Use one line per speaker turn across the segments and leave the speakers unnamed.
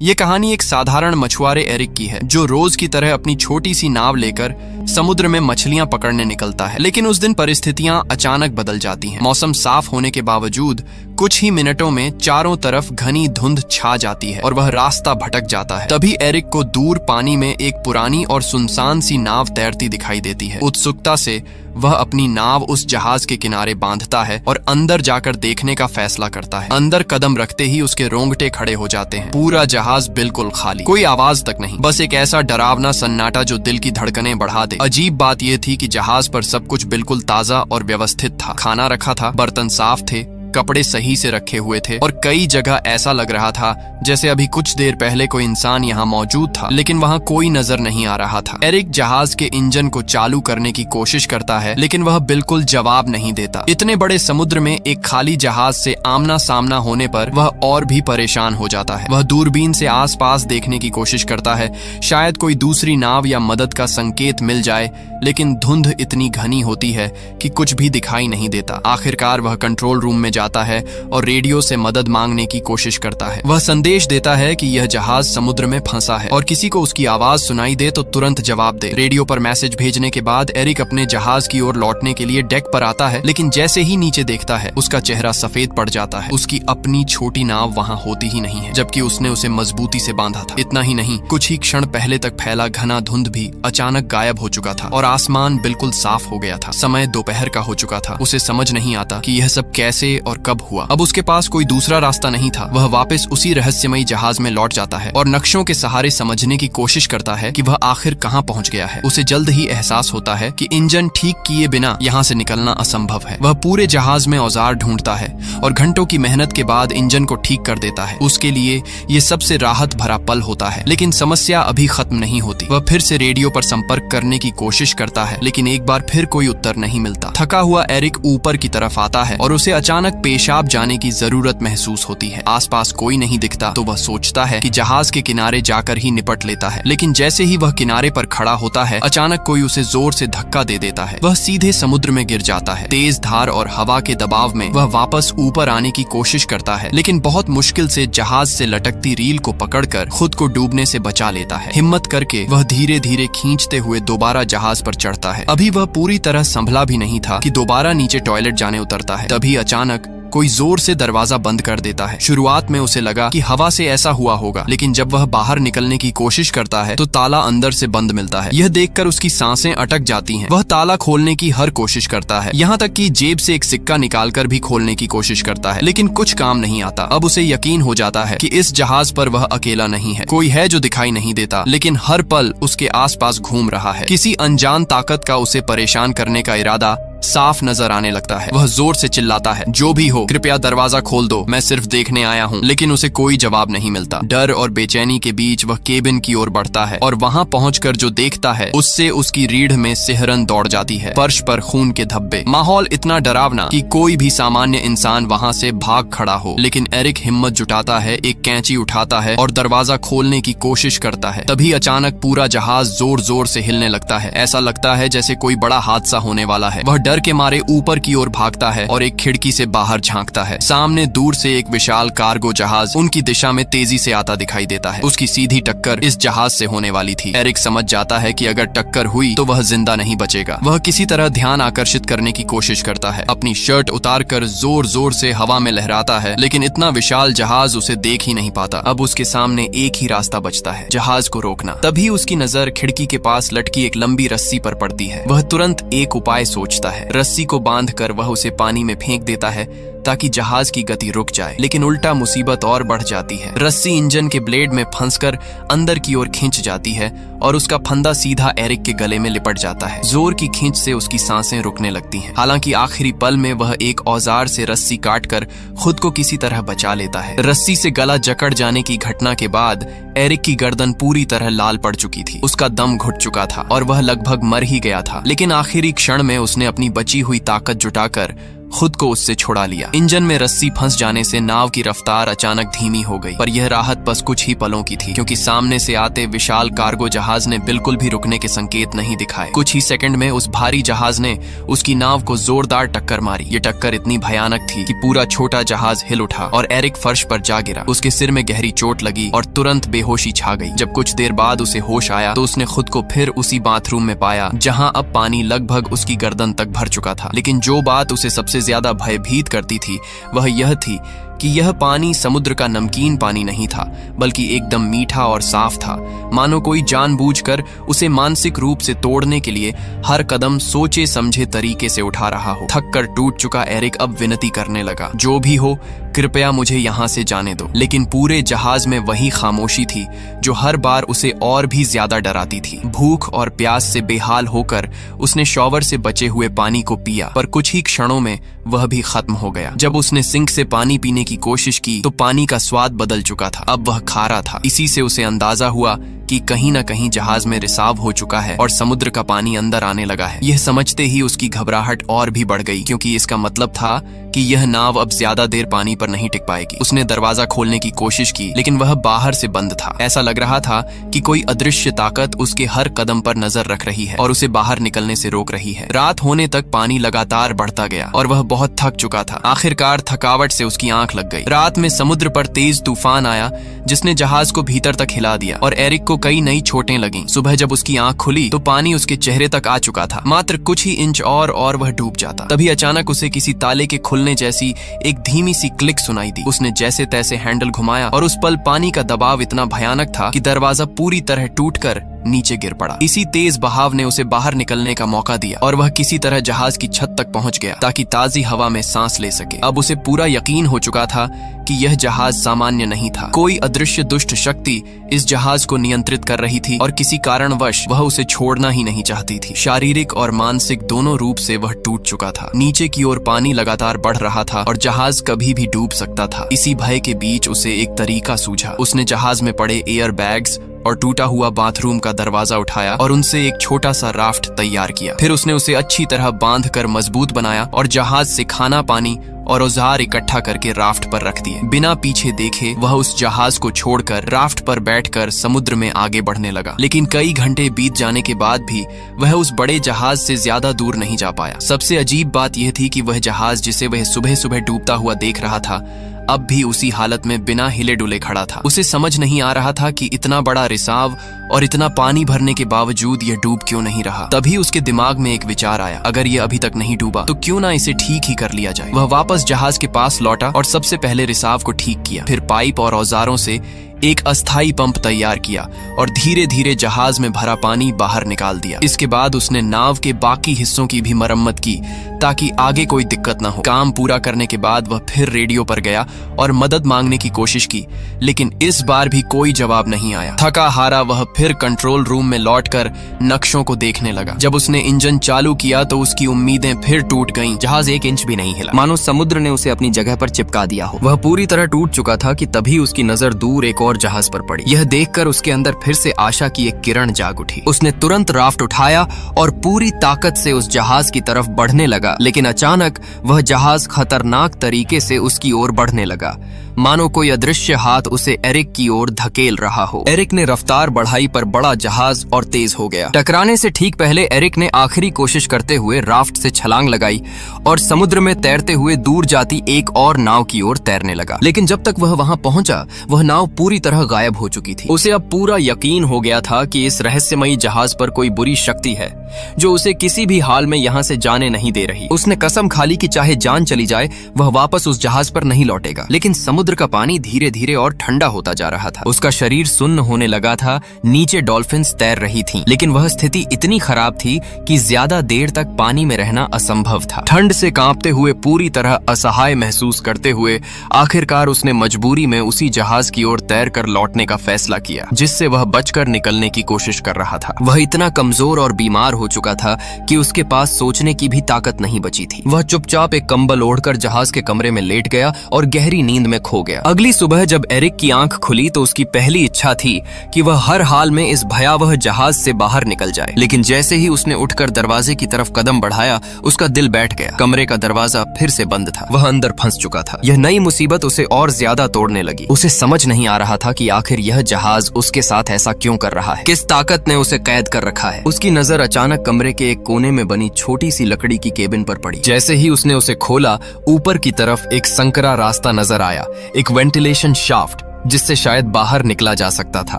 ये कहानी एक साधारण मछुआरे एरिक की है जो रोज की तरह अपनी छोटी सी नाव लेकर समुद्र में मछलियां पकड़ने निकलता है। लेकिन उस दिन परिस्थितियां अचानक बदल जाती हैं। मौसम साफ होने के बावजूद कुछ ही मिनटों में चारों तरफ घनी धुंध छा जाती है और वह रास्ता भटक जाता है। तभी एरिक को दूर पानी में एक पुरानी और सुनसान सी नाव तैरती दिखाई देती है। उत्सुकता से वह अपनी नाव उस जहाज के किनारे बांधता है और अंदर जाकर देखने का फैसला करता है। अंदर कदम रखते ही उसके रोंगटे खड़े हो जाते हैं। पूरा जहाज बिल्कुल खाली, कोई आवाज तक नहीं, बस एक ऐसा डरावना सन्नाटा जो दिल की धड़कनें बढ़ा दे। अजीब बात यह थी कि जहाज पर सब कुछ बिल्कुल ताजा और व्यवस्थित था। खाना रखा था, बर्तन साफ थे, कपड़े सही से रखे हुए थे और कई जगह ऐसा लग रहा था जैसे अभी कुछ देर पहले कोई इंसान यहाँ मौजूद था, लेकिन वहाँ कोई नजर नहीं आ रहा था। एरिक जहाज के इंजन को चालू करने की कोशिश करता है, लेकिन वह बिल्कुल जवाब नहीं देता। इतने बड़े समुद्र में एक खाली जहाज से आमना सामना होने पर वह और भी परेशान हो जाता है। वह दूरबीन से आसपास देखने की कोशिश करता है, शायद कोई दूसरी नाव या मदद का संकेत मिल जाए, लेकिन धुंध इतनी घनी होती है कि कुछ भी दिखाई नहीं देता। आखिरकार वह कंट्रोल रूम में जाता है और रेडियो से मदद मांगने की कोशिश करता है। वह संदेश देता है कि यह जहाज समुद्र में फंसा है और किसी को उसकी आवाज सुनाई दे तो तुरंत जवाब दे। रेडियो पर मैसेज भेजने के बाद एरिक अपने जहाज की ओर लौटने के लिए डेक पर आता है, लेकिन जैसे ही नीचे देखता है उसका चेहरा सफेद पड़ जाता है। उसकी अपनी छोटी नाव वहां होती ही नहीं है, जबकि उसने उसे मजबूती से बांधा था। इतना ही नहीं, कुछ ही क्षण पहले तक फैला घना धुंध भी अचानक गायब हो चुका था और आसमान बिल्कुल साफ हो गया था। समय दोपहर का हो चुका था। उसे समझ नहीं आता कि यह सब कैसे और कब हुआ। अब उसके पास कोई दूसरा रास्ता नहीं था। वह वापस उसी रहस्यमयी जहाज में लौट जाता है और नक्शों के सहारे समझने की कोशिश करता है कि वह आखिर कहां पहुंच गया है। उसे जल्द ही एहसास होता है कि इंजन ठीक किए बिना यहां से निकलना असंभव है। वह पूरे जहाज में औजार ढूंढता है और घंटों की मेहनत के बाद इंजन को ठीक कर देता है। उसके लिए ये सबसे राहत भरा पल होता है, लेकिन समस्या अभी खत्म नहीं होती। वह फिर से रेडियो पर संपर्क करने की कोशिश करता है, लेकिन एक बार फिर कोई उत्तर नहीं मिलता। थका हुआ एरिक ऊपर की तरफ आता है और उसे अचानक पेशाब जाने की जरूरत महसूस होती है। आसपास कोई नहीं दिखता तो वह सोचता है कि जहाज के किनारे जाकर ही निपट लेता है, लेकिन जैसे ही वह किनारे पर खड़ा होता है अचानक कोई उसे जोर से धक्का दे देता है। वह सीधे समुद्र में गिर जाता है। तेज धार और हवा के दबाव में वह वापस ऊपर आने की कोशिश करता है, लेकिन बहुत मुश्किल से जहाज से लटकती रील को पकड़कर खुद को डूबने से बचा लेता है। हिम्मत करके वह धीरे धीरे खींचते हुए दोबारा जहाज पर चढ़ता है। अभी वह पूरी तरह संभला भी नहीं था कि दोबारा नीचे टॉयलेट जाने उतरता है। तभी अचानक कोई जोर से दरवाजा बंद कर देता है। शुरुआत में उसे लगा कि हवा से ऐसा हुआ होगा, लेकिन जब वह बाहर निकलने की कोशिश करता है तो ताला अंदर से बंद मिलता है। यह देखकर उसकी सांसें अटक जाती हैं। वह ताला खोलने की हर कोशिश करता है, यहाँ तक कि जेब से एक सिक्का निकालकर भी खोलने की कोशिश करता है, लेकिन कुछ काम नहीं आता। अब उसे यकीन हो जाता है कि इस जहाज पर वह अकेला नहीं है। कोई है जो दिखाई नहीं देता, लेकिन हर पल उसके आसपास घूम रहा है। किसी अनजान ताकत का उसे परेशान करने का इरादा साफ नजर आने लगता है। वह जोर से चिल्लाता है, जो भी हो कृपया दरवाजा खोल दो, मैं सिर्फ देखने आया हूँ। लेकिन उसे कोई जवाब नहीं मिलता। डर और बेचैनी के बीच वह केबिन की ओर बढ़ता है और वहाँ पहुंचकर जो देखता है उससे उसकी रीढ़ में सिहरन दौड़ जाती है। फर्श पर खून के धब्बे, माहौल इतना डरावना कि कोई भी सामान्य इंसान वहाँ से भाग खड़ा हो। लेकिन एरिक हिम्मत जुटाता है, एक कैंची उठाता है और दरवाजा खोलने की कोशिश करता है। तभी अचानक पूरा जहाज जोर जोर से हिलने लगता है। ऐसा लगता है जैसे कोई बड़ा हादसा होने वाला है। वह डर के मारे ऊपर की ओर भागता है और एक खिड़की से बाहर झांकता है। सामने दूर से एक विशाल कार्गो जहाज उनकी दिशा में तेजी से आता दिखाई देता है। उसकी सीधी टक्कर इस जहाज से होने वाली थी। एरिक समझ जाता है कि अगर टक्कर हुई तो वह जिंदा नहीं बचेगा। वह किसी तरह ध्यान आकर्षित करने की कोशिश करता है। अपनी शर्ट उतारकर जोर जोर से हवा में लहराता है, लेकिन इतना विशाल जहाज उसे देख ही नहीं पाता। अब उसके सामने एक ही रास्ता बचता है, जहाज को रोकना। तभी उसकी नजर खिड़की के पास लटकी एक लंबी रस्सी पर पड़ती है। वह तुरंत एक उपाय सोचता है। रस्सी को बांधकर वह उसे पानी में फेंक देता है ताकि जहाज की गति रुक जाए, लेकिन उल्टा मुसीबत और बढ़ जाती है। रस्सी इंजन के ब्लेड में फंसकर अंदर की ओर खींच जाती है और उसका फंदा सीधा एरिक के गले में लिपट जाता है। जोर की खींच से उसकी सांसें रुकने लगती हैं। हालांकि आखिरी पल में वह एक औजार से रस्सी काटकर खुद को किसी तरह बचा लेता है। रस्सी से गला जकड़ जाने की घटना के बाद एरिक की गर्दन पूरी तरह लाल पड़ चुकी थी। उसका दम घुट चुका था और वह लगभग मर ही गया था, लेकिन आखिरी क्षण में उसने अपनी बची हुई ताकत जुटाकर खुद को उससे छुड़ा लिया। इंजन में रस्सी फंस जाने से नाव की रफ्तार अचानक धीमी हो गई, पर यह राहत बस कुछ ही पलों की थी, क्योंकि सामने से आते विशाल कार्गो जहाज ने बिल्कुल भी रुकने के संकेत नहीं दिखाए। कुछ ही सेकंड में उस भारी जहाज ने उसकी नाव को जोरदार टक्कर मारी। ये टक्कर इतनी भयानक थी कि पूरा छोटा जहाज हिल उठा और एरिक फर्श पर जा गिरा। उसके सिर में गहरी चोट लगी और तुरंत बेहोशी छा गई। जब कुछ देर बाद उसे होश आया तो उसने खुद को फिर उसी बाथरूम में पाया जहां अब पानी लगभग उसकी गर्दन तक भर चुका था। लेकिन जो बात उसे सबसे ज्यादा भयभीत करती थी वह यह थी कि यह पानी समुद्र का नमकीन पानी नहीं था, बल्कि एकदम मीठा और साफ था, मानो कोई जानबूझकर उसे मानसिक रूप से तोड़ने के लिए हर कदम सोचे समझे तरीके से उठा रहा हो। थक कर टूट चुका एरिक अब विनती करने लगा, जो भी हो कृपया मुझे यहाँ से जाने दो। लेकिन पूरे जहाज में वही खामोशी थी जो हर बार उसे और भी ज्यादा डराती थी। भूख और प्यास से बेहाल होकर उसने शॉवर से बचे हुए पानी को पिया, पर कुछ ही क्षणों में वह भी खत्म हो गया। जब उसने सिंक से पानी पीने की कोशिश की तो पानी का स्वाद बदल चुका था, अब वह खारा था। इसी से उसे अंदाजा हुआ कि कहीं न कहीं जहाज में रिसाव हो चुका है और समुद्र का पानी अंदर आने लगा है। यह समझते ही उसकी घबराहट और भी बढ़ गई, क्योंकि इसका मतलब था कि यह नाव अब ज्यादा देर पानी पर नहीं टिक पाएगी। उसने दरवाजा खोलने की कोशिश की, लेकिन वह बाहर से बंद था। ऐसा लग रहा था कि कोई अदृश्य ताकत उसके हर कदम पर नजर रख रही है और उसे बाहर निकलने से रोक रही है। रात होने तक पानी लगातार बढ़ता गया और वह बहुत थक चुका था। आखिरकार थकावट से उसकी आंख लग गई। रात में समुद्र पर तेज तूफान आया जिसने जहाज को भीतर तक हिला दिया और एरिक को कई नई चोटें लगीं। सुबह जब उसकी आंख खुली तो पानी उसके चेहरे तक आ चुका था। मात्र कुछ ही इंच और वह डूब जाता। तभी अचानक उसे किसी ताले के खुलने जैसी एक धीमी सी क्लिक सुनाई दी। उसने जैसे तैसे हैंडल घुमाया और उस पल पानी का दबाव इतना भयानक था कि दरवाजा पूरी तरह टूटकर नीचे गिर पड़ा। इसी तेज बहाव ने उसे बाहर निकलने का मौका दिया और वह किसी तरह जहाज की छत तक पहुंच गया ताकि ताजी हवा में सांस ले सके। अब उसे पूरा यकीन हो चुका था कि यह जहाज सामान्य नहीं था। कोई अदृश्य दुष्ट शक्ति इस जहाज को नियंत्रित कर रही थी और किसी कारणवश वह उसे छोड़ना ही नहीं चाहती थी। शारीरिक और मानसिक दोनों रूप से वह टूट चुका था। नीचे की ओर पानी लगातार बढ़ रहा था और जहाज कभी भी डूब सकता था। इसी भय के बीच उसे एक तरीका सूझा। उसने जहाज में पड़े एयर बैग्स और टूटा हुआ बाथरूम का दरवाजा उठाया और उनसे एक छोटा सा राफ्ट तैयार किया। फिर उसने उसे अच्छी तरह बांध कर मजबूत बनाया और जहाज से खाना पानी और औजार इकट्ठा करके राफ्ट पर रख दिए। बिना पीछे देखे वह उस जहाज को छोड़कर राफ्ट पर बैठकर समुद्र में आगे बढ़ने लगा। लेकिन कई घंटे बीत जाने के बाद भी वह उस बड़े जहाज से ज्यादा दूर नहीं जा पाया। सबसे अजीब बात यह थी कि वह जहाज जिसे वह सुबह सुबह डूबता हुआ देख रहा था अब भी उसी हालत में बिना हिले डुले खड़ा था। उसे समझ नहीं आ रहा था कि इतना बड़ा रिसाव और इतना पानी भरने के बावजूद यह डूब क्यों नहीं रहा। तभी उसके दिमाग में एक विचार आया, अगर यह अभी तक नहीं डूबा तो क्यों ना इसे ठीक ही कर लिया जाए। वह वापस जहाज के पास लौटा और सबसे पहले रिसाव को ठीक किया। फिर पाइप और औजारों से एक अस्थायी पंप तैयार किया और धीरे धीरे जहाज में भरा पानी बाहर निकाल दिया। इसके बाद उसने नाव के बाकी हिस्सों की भी मरम्मत की ताकि आगे कोई दिक्कत न हो। काम पूरा करने के बाद वह फिर रेडियो पर गया और मदद मांगने की कोशिश की, लेकिन इस बार भी कोई जवाब नहीं आया। थका हारा वह फिर कंट्रोल रूम में लौटकर नक्शों को देखने लगा। जब उसने इंजन चालू किया तो उसकी उम्मीदें फिर टूट गईं।
जहाज एक इंच भी नहीं हिला, मानो समुद्र ने उसे अपनी जगह पर चिपका दिया हो। वह पूरी तरह टूट चुका था कि तभी उसकी नजर दूर एक और जहाज पर पड़ी। यह देखकर उसके अंदर फिर से आशा की एक किरण जाग उठी। उसने तुरंत राफ्ट उठाया और पूरी ताकत से उस जहाज की तरफ बढ़ने लगा, लेकिन अचानक वह जहाज खतरनाक तरीके से उसकी ओर बढ़ने लगा, मानो कोई अदृश्य हाथ उसे एरिक की ओर धकेल रहा हो। एरिक ने रफ्तार बढ़ाई पर बड़ा जहाज और तेज हो गया। टकराने से ठीक पहले एरिक ने आखिरी कोशिश करते हुए राफ्ट से छलांग लगाई और समुद्र में तैरते हुए दूर जाती एक और नाव की ओर तैरने लगा। लेकिन जब तक वह वहां पहुंचा वह नाव पूरी तरह गायब हो चुकी थी। उसे अब पूरा यकीन हो गया था कि इस रहस्यमयी जहाज पर कोई बुरी शक्ति है जो उसे किसी भी हाल में यहाँ से जाने नहीं दे रही। उसने कसम खा ली कि चाहे जान चली जाए वह वापस उस जहाज पर नहीं लौटेगा। लेकिन समुद्र का पानी धीरे धीरे और ठंडा होता जा रहा था। उसका शरीर सुन्न होने लगा था। नीचे डॉल्फिन्स तैर रही थीं, लेकिन वह स्थिति इतनी खराब थी कि ज्यादा देर तक पानी में रहना असंभव था। ठंड से कांपते हुए, पूरी तरह असहाय महसूस करते हुए आखिरकार उसने मजबूरी में उसी जहाज की ओर तैर कर लौटने का फैसला किया जिससे वह बचकर निकलने की कोशिश कर रहा था। वह इतना कमजोर और बीमार हो चुका था कि उसके पास सोचने की भी ताकत नहीं बची थी। वह चुपचाप एक कंबल ओढ़कर जहाज के कमरे में लेट गया और गहरी नींद में खो खो गया। अगली सुबह जब एरिक की आंख खुली तो उसकी पहली इच्छा थी कि वह हर हाल में इस भयावह जहाज से बाहर निकल जाए, लेकिन जैसे ही उसने उठकर दरवाजे की तरफ कदम बढ़ाया उसका दिल बैठ गया। कमरे का दरवाजा फिर से बंद था, वह अंदर फंस चुका था। यह नई मुसीबत उसे और ज्यादा तोड़ने लगी। उसे समझ नहीं आ रहा था कि आखिर यह जहाज उसके साथ ऐसा क्यों कर रहा है, किस ताकत ने उसे कैद कर रखा है। उसकी नजर अचानक कमरे के एक कोने में बनी छोटी सी लकड़ी की केबिन पर पड़ी। जैसे ही उसने उसे खोला, ऊपर की तरफ एक संकरा रास्ता नजर आया, एक वेंटिलेशन शाफ्ट जिससे शायद बाहर निकला जा सकता था।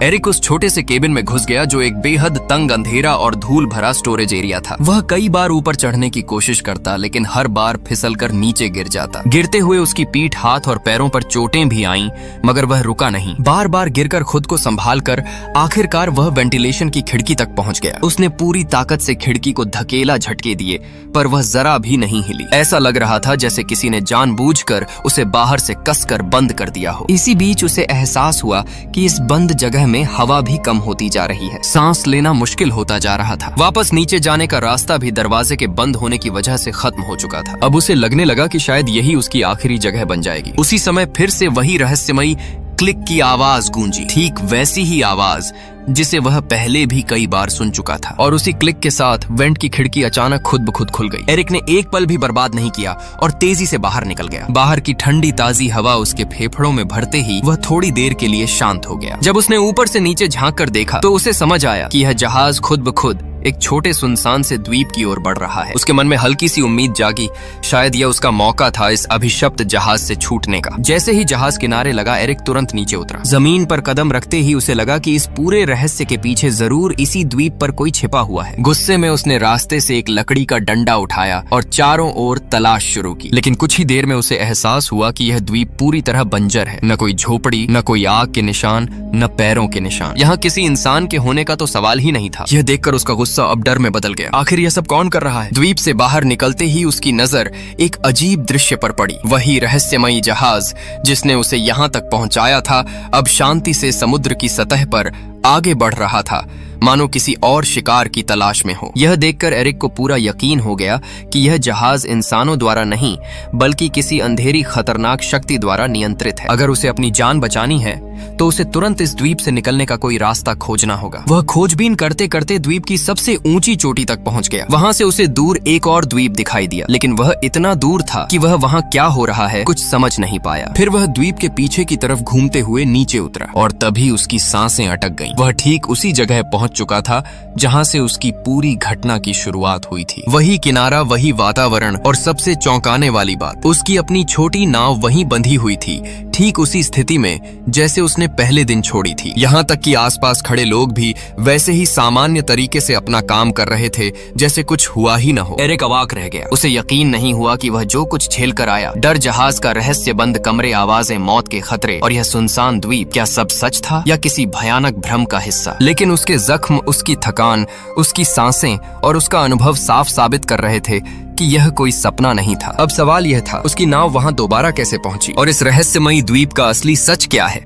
एरिक उस छोटे से केबिन में घुस गया जो एक बेहद तंग, अंधेरा और धूल भरा स्टोरेज एरिया था। वह कई बार ऊपर चढ़ने की कोशिश करता, लेकिन हर बार फिसलकर नीचे गिर जाता। गिरते हुए उसकी पीठ, हाथ और पैरों पर चोटें भी आईं, मगर वह रुका नहीं। बार बार गिरकर खुद को संभालकर आखिरकार वह वेंटिलेशन की खिड़की तक पहुंच गया। उसने पूरी ताकत से खिड़की को धकेला, झटके दिए, पर वह जरा भी नहीं हिली। ऐसा लग रहा था जैसे किसी ने जानबूझकर उसे बाहर से कसकर बंद कर दिया हो। इसी बीच उसे एहसास हुआ कि इस बंद जगह में हवा भी कम होती जा रही है। सांस लेना मुश्किल होता जा रहा था। वापस नीचे जाने का रास्ता भी दरवाजे के बंद होने की वजह से खत्म हो चुका था। अब उसे लगने लगा कि शायद यही उसकी आखिरी जगह बन जाएगी। उसी समय फिर से वही रहस्यमयी क्लिक की आवाज गूंजी, ठीक वैसी ही आवाज जिसे वह पहले भी कई बार सुन चुका था। और उसी क्लिक के साथ वेंट की खिड़की अचानक खुद ब खुद खुल गई। एरिक ने एक पल भी बर्बाद नहीं किया और तेजी से बाहर निकल गया। बाहर की ठंडी ताजी हवा उसके फेफड़ों में भरते ही वह थोड़ी देर के लिए शांत हो गया। जब उसने ऊपर से नीचे झांक कर देखा तो उसे समझ आया कि यह जहाज खुद ब खुद एक छोटे सुनसान से द्वीप की ओर बढ़ रहा है। उसके मन में हल्की सी उम्मीद जागी, शायद यह उसका मौका था इस अभिशप्त जहाज से छूटने का। जैसे ही जहाज किनारे लगा, एरिक तुरंत नीचे उतरा। जमीन पर कदम रखते ही उसे लगा कि इस पूरे रहस्य के पीछे जरूर इसी द्वीप पर कोई छिपा हुआ है। गुस्से में उसने रास्ते से एक लकड़ी का डंडा उठाया और चारों ओर तलाश शुरू की। लेकिन कुछ ही देर में उसे एहसास हुआ कि यह द्वीप पूरी तरह बंजर है। न कोई झोपड़ी, न कोई आग के निशान, न पैरों के निशान। यहाँ किसी इंसान के होने का तो सवाल ही नहीं था। यह देखकर उसका गुस्सा अब डर में बदल गया। आखिर यह सब कौन कर रहा है? द्वीप से बाहर निकलते ही उसकी नजर एक अजीब दृश्य पर पड़ी। वही रहस्यमयी जहाज जिसने उसे यहाँ तक पहुंचाया था, अब शांति से समुद्र की सतह पर आगे बढ़ रहा था, मानो किसी और शिकार की तलाश में हो। यह देखकर एरिक को पूरा यकीन हो गया कि यह जहाज इंसानों द्वारा नहीं, बल्कि किसी अंधेरी खतरनाक शक्ति द्वारा नियंत्रित है। अगर उसे अपनी जान बचानी है तो उसे तुरंत इस द्वीप से निकलने का कोई रास्ता खोजना होगा। वह खोजबीन करते करते द्वीप की सबसे ऊंची चोटी तक पहुंच गया। वहां से उसे दूर एक और द्वीप दिखाई दिया, लेकिन वह इतना दूर था कि वह वहां क्या हो रहा है कुछ समझ नहीं पाया। फिर वह द्वीप के पीछे की तरफ घूमते हुए नीचे उतरा और तभी उसकी सांसें अटक गईं। वह ठीक उसी जगह पहुंच चुका था जहां से उसकी पूरी घटना की शुरुआत हुई थी। वही किनारा, वही वातावरण और सबसे चौंकाने वाली बात, उसकी अपनी छोटी नाव वहीं बंधी हुई थी, ठीक उसी स्थिति में जैसे उसने पहले दिन छोड़ी थी। यहाँ तक कि आसपास खड़े लोग भी वैसे ही सामान्य तरीके से अपना काम कर रहे थे जैसे कुछ हुआ ही न हो। एरिक अवाक रह गया। उसे यकीन नहीं हुआ कि वह जो कुछ झेल कर आया, डर, जहाज का रहस्य बंद कमरे, आवाजें, मौत के खतरे और यह सुनसान द्वीप, क्या सब सच था या किसी भयानक भ्रम का हिस्सा? लेकिन उसके जख्म, उसकी थकान, उसकी सांसें और उसका अनुभव साफ साबित कर रहे थे कि यह कोई सपना नहीं था। अब सवाल यह था, उसकी नाव वहां दोबारा कैसे पहुंची और इस रहस्यमयी द्वीप का असली सच क्या है?